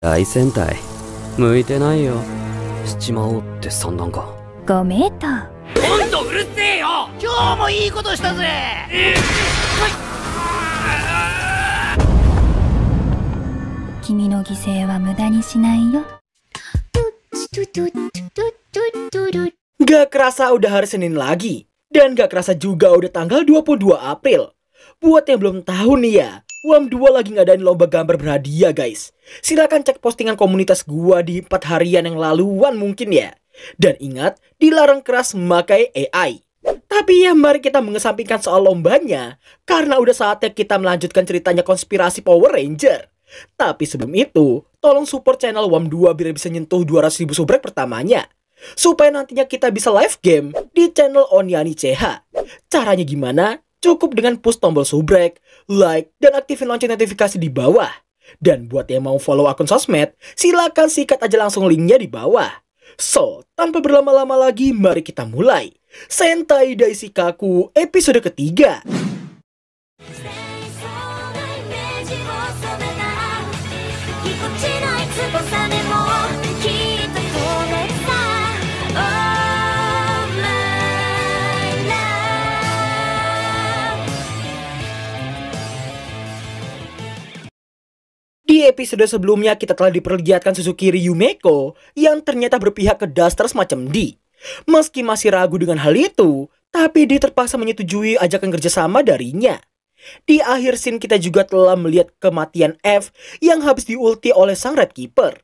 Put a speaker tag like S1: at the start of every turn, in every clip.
S1: 大戦隊向いてないよ。しちまおうって算段か。
S2: 5メーター。
S3: 今度うるせえよ。今日もいいことしたぜ。
S2: 君の犠牲は無駄にしないよ。
S4: Gak kerasa udah hari Senin lagi. Dan gak kerasa juga udah tanggal 22 April. Buat yang belum tahu nih ya, WAM2 lagi ngadain lomba gambar berhadiah guys. Silakan cek postingan komunitas gua di 4 harian yang laluan mungkin ya. Dan ingat, dilarang keras memakai AI. Tapi ya mari kita mengesampingkan soal lombanya, karena udah saatnya kita melanjutkan ceritanya konspirasi Power Ranger. Tapi sebelum itu, tolong support channel WAM2 biar bisa nyentuh 200.000 subrek pertamanya. Supaya nantinya kita bisa live game di channel Onyani CH. Caranya gimana? Cukup dengan push tombol subrek, like, dan aktifin lonceng notifikasi di bawah. Dan buat yang mau follow akun sosmed, silakan sikat aja langsung linknya di bawah. So, tanpa berlama-lama lagi, mari kita mulai Sentai Daishikaku episode ketiga. Di episode sebelumnya kita telah diperlihatkan Susukiri Yumeko yang ternyata berpihak ke Duster semacam D. Meski masih ragu dengan hal itu, tapi D terpaksa menyetujui ajakan kerjasama darinya. Di akhir scene kita juga telah melihat kematian F yang habis diulti oleh sang Red Keeper.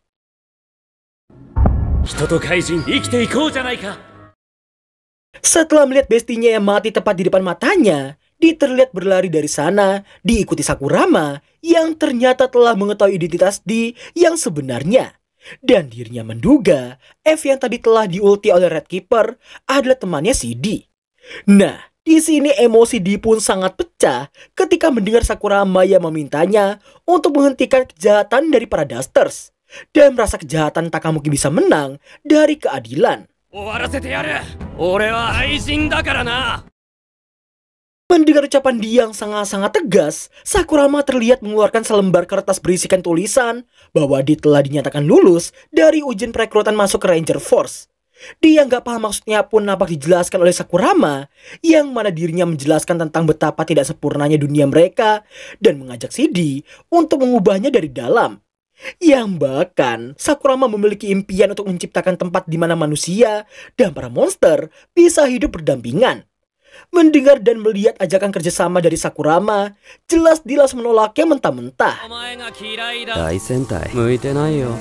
S4: Setelah melihat bestinya yang mati tepat di depan matanya, D terlihat berlari dari sana, diikuti Sakurama yang ternyata telah mengetahui identitas D yang sebenarnya. Dan dirinya menduga F yang tadi telah diulti oleh Red Keeper adalah temannya si D. Nah, di sini emosi D pun sangat pecah ketika mendengar Sakurama yang memintanya untuk menghentikan kejahatan dari para Dusters dan merasa kejahatan Takamuki bisa menang dari keadilan. Mendengar ucapan dia yang sangat-sangat tegas, Sakurama terlihat mengeluarkan selembar kertas berisikan tulisan bahwa dia telah dinyatakan lulus dari ujian perekrutan masuk ke Ranger Force. Dia nggak paham maksudnya pun nampak dijelaskan oleh Sakurama, yang mana dirinya menjelaskan tentang betapa tidak sempurnanya dunia mereka dan mengajak si D untuk mengubahnya dari dalam. Yang bahkan Sakurama memiliki impian untuk menciptakan tempat di mana manusia dan para monster bisa hidup berdampingan. Mendengar dan melihat ajakan kerjasama dari Sakurama, jelas dia langsung menolaknya mentah-mentah.
S1: Daisentai向いてないよ。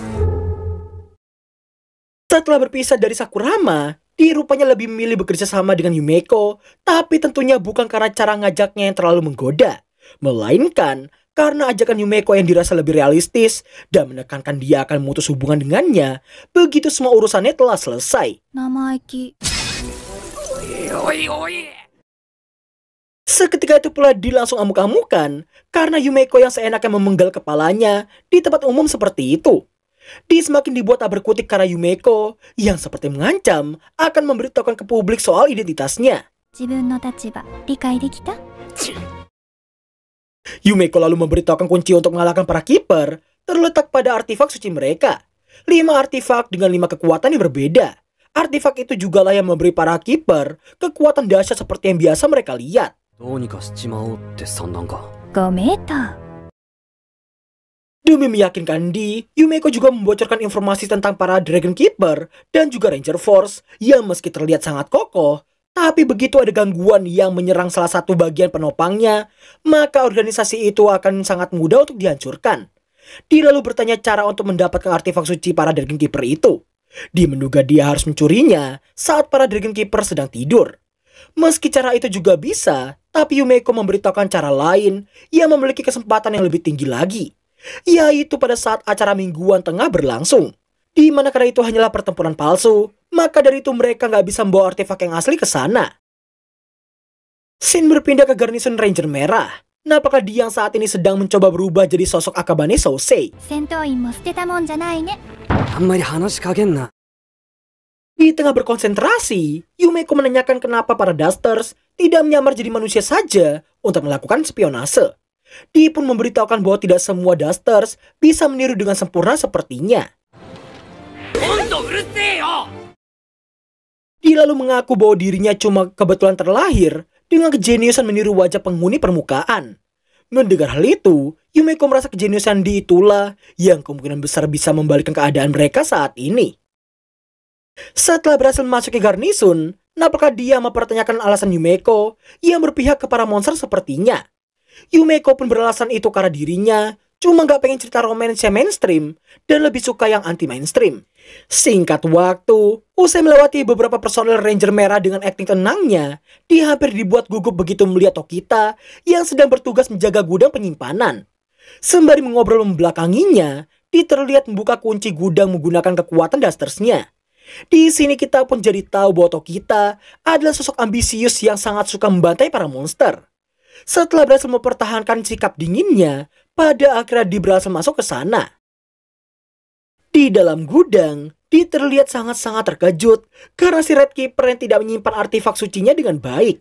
S4: Setelah berpisah dari Sakurama, dia rupanya lebih memilih bekerja sama dengan Yumeko, tapi tentunya bukan karena cara ngajaknya yang terlalu menggoda, melainkan karena ajakan Yumeko yang dirasa lebih realistis dan menekankan dia akan memutus hubungan dengannya begitu semua urusannya telah selesai. Seketika itu pula dia langsung amuk-amukan karena Yumeko yang seenaknya memenggal kepalanya di tempat umum seperti itu. Dia semakin dibuat tak berkutik karena Yumeko yang seperti mengancam akan memberitahukan ke publik soal identitasnya. Yumeko lalu memberitahukan kunci untuk mengalahkan para Keeper terletak pada artefak suci mereka. 5 artefak dengan 5 kekuatan yang berbeda. Artefak itu juga lah yang memberi para Keeper kekuatan dahsyat seperti yang biasa mereka lihat.
S1: どうにかしちまおうって算段か。
S2: 5メーター。
S4: Demi meyakinkan D, Yumeko juga membocorkan informasi tentang para Dragon Keeper dan juga Ranger Force yang meski terlihat sangat kokoh, tapi begitu ada gangguan yang menyerang salah satu bagian penopangnya, maka organisasi itu akan sangat mudah untuk dihancurkan. D lalu bertanya cara untuk mendapatkan artefak suci para Dragon Keeper itu. D menduga dia harus mencurinya saat para Dragon Keeper sedang tidur. Meski cara itu juga bisa, tapi Yumeko memberitahukan cara lain yang memiliki kesempatan yang lebih tinggi lagi, yaitu pada saat acara mingguan tengah berlangsung. Di mana karena itu hanyalah pertempuran palsu, maka dari itu mereka nggak bisa membawa artefak yang asli ke sana. Scene berpindah ke garnison Ranger Merah. Apakah dia yang saat ini sedang mencoba berubah jadi sosok Akabane Sousei? Di tengah berkonsentrasi, Yumeko menanyakan kenapa para Dusters tidak menyamar jadi manusia saja untuk melakukan spionase. Dia pun memberitahukan bahwa tidak semua Dusters bisa meniru dengan sempurna sepertinya. Dia lalu mengaku bahwa dirinya cuma kebetulan terlahir dengan kejeniusan meniru wajah penghuni permukaan. Mendengar hal itu, Yumeko merasa kejeniusan Di itulah yang kemungkinan besar bisa membalikkan keadaan mereka saat ini. Setelah berhasil masuk ke garnisun, apakah dia mempertanyakan alasan Yumeko yang berpihak ke para monster sepertinya? Yumeko pun beralasan itu karena dirinya cuma gak pengen cerita romance yang mainstream dan lebih suka yang anti-mainstream. Singkat waktu, usai melewati beberapa personel Ranger Merah dengan akting tenangnya, dia hampir dibuat gugup begitu melihat Tokita yang sedang bertugas menjaga gudang penyimpanan. Sembari mengobrol membelakanginya, dia terlihat membuka kunci gudang menggunakan kekuatan Dustersnya. Di sini kita pun jadi tahu bahwa Tokita adalah sosok ambisius yang sangat suka membantai para monster. Setelah berhasil mempertahankan sikap dinginnya, pada akhirnya dia berhasil masuk ke sana. Di dalam gudang, dia terlihat sangat-sangat terkejut karena si Red Keeper yang tidak menyimpan artefak sucinya dengan baik.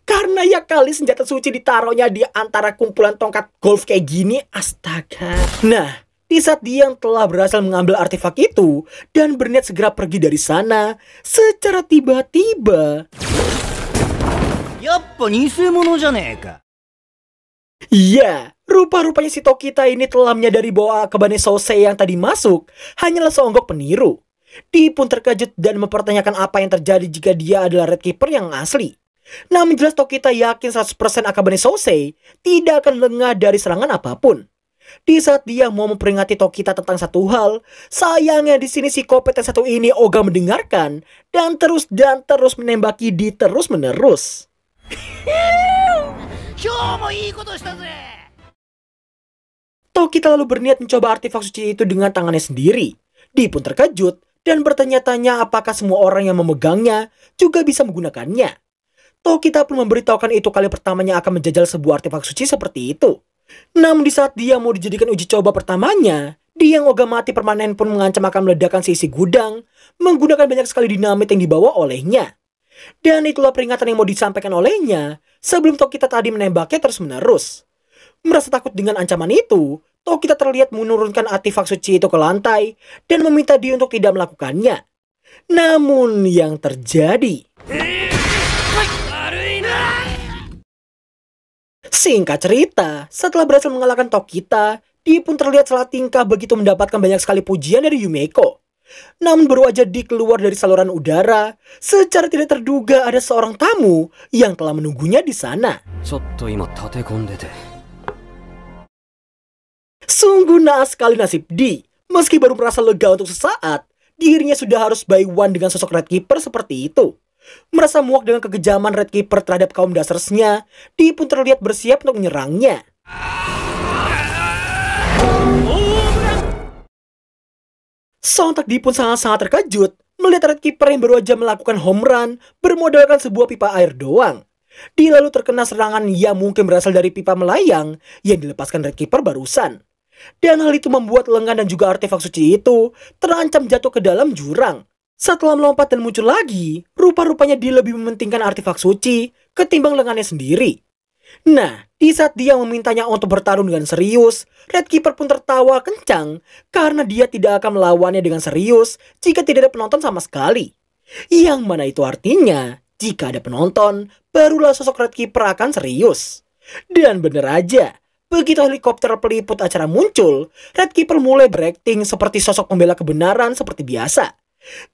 S4: Karena ya kali senjata suci ditaruhnya di antara kumpulan tongkat golf kayak gini, astaga. Nah, di saat dia yang telah berhasil mengambil artefak itu dan berniat segera pergi dari sana, secara tiba-tiba... Iya, rupa-rupanya si Tokita ini telah menyadari bahwa Akabane Sosei yang tadi masuk hanyalah seonggok peniru. Dia pun terkejut dan mempertanyakan apa yang terjadi jika dia adalah Red Keeper yang asli. Namun jelas Tokita yakin 100% Akabane Sosei tidak akan lengah dari serangan apapun. Di saat dia mau memperingati Tokita tentang satu hal, sayangnya di sini si kompeten satu ini ogah mendengarkan dan terus menembaki Di terus-menerus. Tokita lalu berniat mencoba artefak suci itu dengan tangannya sendiri. Di pun terkejut dan bertanya-tanya apakah semua orang yang memegangnya juga bisa menggunakannya. Tokita pun memberitahukan itu kali pertamanya akan menjajal sebuah artefak suci seperti itu. Namun di saat dia mau dijadikan uji coba pertamanya, dia yang ogah mati permanen pun mengancam akan meledakkan sisi gudang menggunakan banyak sekali dinamit yang dibawa olehnya. Dan itulah peringatan yang mau disampaikan olehnya sebelum Tokita tadi menembaknya terus-menerus. Merasa takut dengan ancaman itu, Tokita terlihat menurunkan artefak suci itu ke lantai dan meminta dia untuk tidak melakukannya. Namun yang terjadi... Singkat cerita, setelah berhasil mengalahkan Tokita, dia pun terlihat salah tingkah begitu mendapatkan banyak sekali pujian dari Yumeko. Namun baru aja Di keluar dari saluran udara, secara tidak terduga ada seorang tamu yang telah menunggunya di sana. Sungguh naas sekali nasib Di. Meski baru merasa lega untuk sesaat, dirinya sudah harus buy one dengan sosok Red Keeper seperti itu. Merasa muak dengan kekejaman Red Keeper terhadap kaum Dustersnya, Di pun terlihat bersiap untuk menyerangnya. Sontak Di pun sangat-sangat terkejut melihat Red Keeper yang baru aja melakukan home run bermodalkan sebuah pipa air doang. Di lalu terkena serangan yang mungkin berasal dari pipa melayang yang dilepaskan Red Keeper barusan. Dan hal itu membuat lengan dan juga artefak suci itu terancam jatuh ke dalam jurang. Setelah melompat dan muncul lagi, rupa-rupanya dia lebih mementingkan artefak suci ketimbang lengannya sendiri. Nah, di saat dia memintanya untuk bertarung dengan serius, Red Keeper pun tertawa kencang karena dia tidak akan melawannya dengan serius jika tidak ada penonton sama sekali. Yang mana itu artinya, jika ada penonton, barulah sosok Red Keeper akan serius. Dan bener aja, begitu helikopter peliput acara muncul, Red Keeper mulai berakting seperti sosok pembela kebenaran seperti biasa.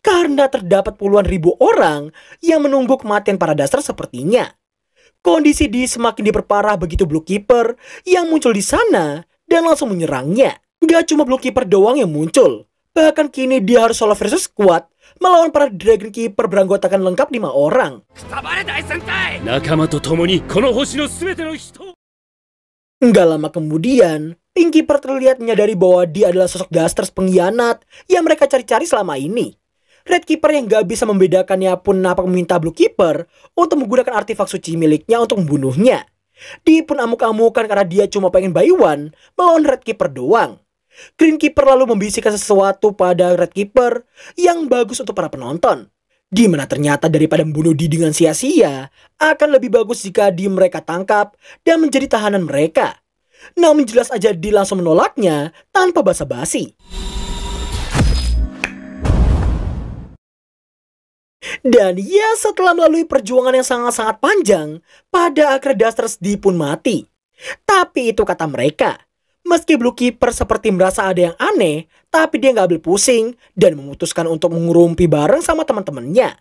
S4: Karena terdapat puluhan ribu orang yang menunggu kematian para Duster sepertinya. Kondisi Di semakin diperparah begitu Blue Keeper yang muncul di sana dan langsung menyerangnya. Gak cuma Blue Keeper doang yang muncul, bahkan kini dia harus solo versus squad melawan para Dragon Keeper beranggotakan lengkap 5 orang. Gak lama kemudian, Pink Keeper terlihat menyadari bahwa dia adalah sosok Dusters pengkhianat yang mereka cari-cari selama ini. Red Keeper yang gak bisa membedakannya pun napak meminta Blue Keeper untuk menggunakan artefak suci miliknya untuk membunuhnya. Dia pun amuk-amukan karena dia cuma pengen buy one melawan Red Keeper doang. Green Keeper lalu membisikkan sesuatu pada Red Keeper yang bagus untuk para penonton. Di mana ternyata daripada membunuh Di dengan sia-sia, akan lebih bagus jika Di mereka tangkap dan menjadi tahanan mereka. Namun jelas aja dia langsung menolaknya tanpa basa-basi. Dan ya setelah melalui perjuangan yang sangat-sangat panjang, pada akhirnya Dusters D pun mati. Tapi itu kata mereka. Meski Blue Keeper seperti merasa ada yang aneh, tapi dia nggak ambil pusing dan memutuskan untuk mengurumpi bareng sama teman-temannya.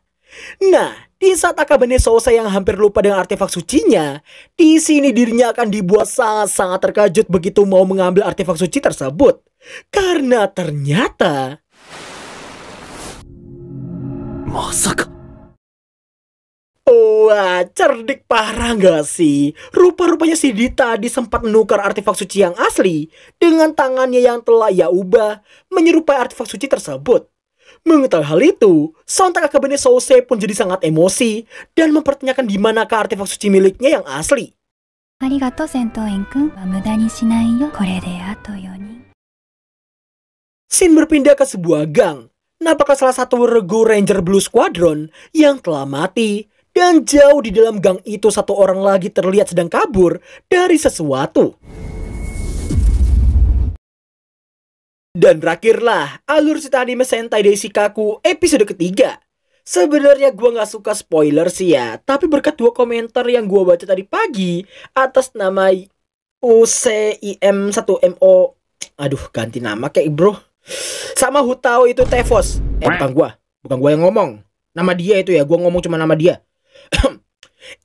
S4: Nah, di saat Akabane Sousei yang hampir lupa dengan artefak sucinya, di sini dirinya akan dibuat sangat-sangat terkejut begitu mau mengambil artefak suci tersebut. Karena ternyata...
S1: Masaka.
S4: Wah, cerdik parah gak sih? Rupa-rupanya si D tadi sempat menukar artefak suci yang asli dengan tangannya yang telah ia ubah menyerupai artefak suci tersebut. Mengetahui hal itu, sontak Akabane Sousei pun jadi sangat emosi dan mempertanyakan di manakah artefak suci miliknya yang asli.
S2: Arigato Sentoen-kun wa muda ni shinai yo. Kore de ato 4 nin.
S4: Scene berpindah ke sebuah gang. Nampaknya salah satu regu Ranger Blue Squadron yang telah mati. Dan jauh di dalam gang itu satu orang lagi terlihat sedang kabur dari sesuatu. Dan berakhirlah alur cerita anime Sentai Deishikaku episode ketiga. Sebenarnya gue gak suka spoiler sih ya, tapi berkat 2 komentar yang gue baca tadi pagi atas nama UCIM1MO, aduh ganti nama kayak bro, sama Hutao itu Tevos. Bukan gue yang ngomong. Nama dia itu ya, gue ngomong cuma nama dia.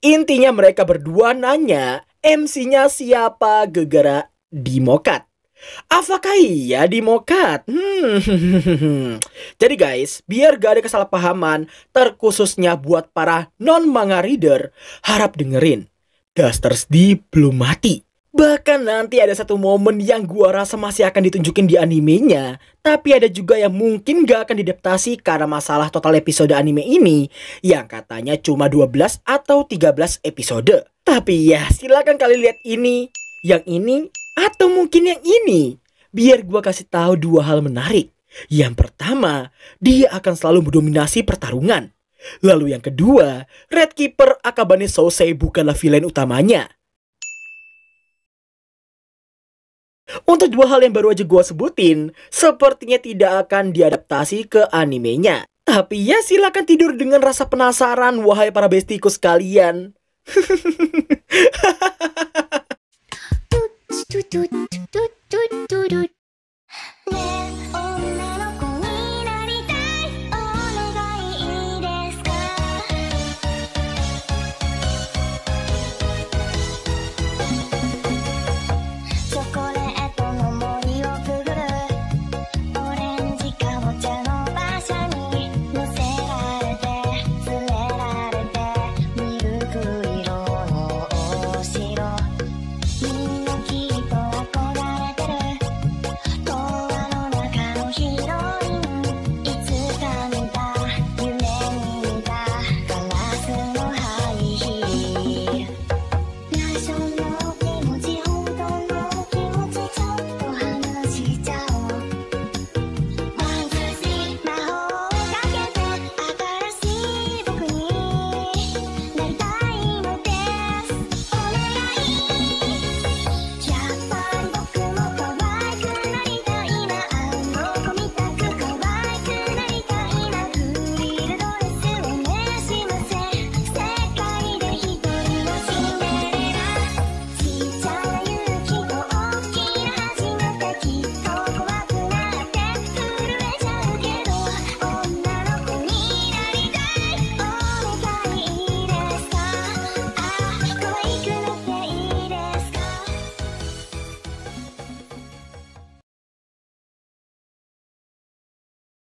S4: Intinya mereka berdua nanya MC-nya siapa gegara Dimokat. Apakah iya Dimokat? Jadi guys, biar gak ada kesalahpahaman, terkhususnya buat para non-manga reader, harap dengerin. Dusters D belum mati. Bahkan nanti ada satu momen yang gua rasa masih akan ditunjukin di animenya. Tapi ada juga yang mungkin gak akan didaptasi karena masalah total episode anime ini yang katanya cuma 12 atau 13 episode. Tapi ya silakan kalian lihat ini, yang ini, atau mungkin yang ini. Biar gua kasih tahu 2 hal menarik. Yang pertama, dia akan selalu mendominasi pertarungan. Lalu yang kedua, Red Keeper Akabane Sousei bukanlah villain utamanya. Untuk 2 hal yang baru aja gue sebutin, sepertinya tidak akan diadaptasi ke animenya. Tapi ya silakan tidur dengan rasa penasaran, wahai para bestiku sekalian.
S2: Tut tut tut tut tut tut.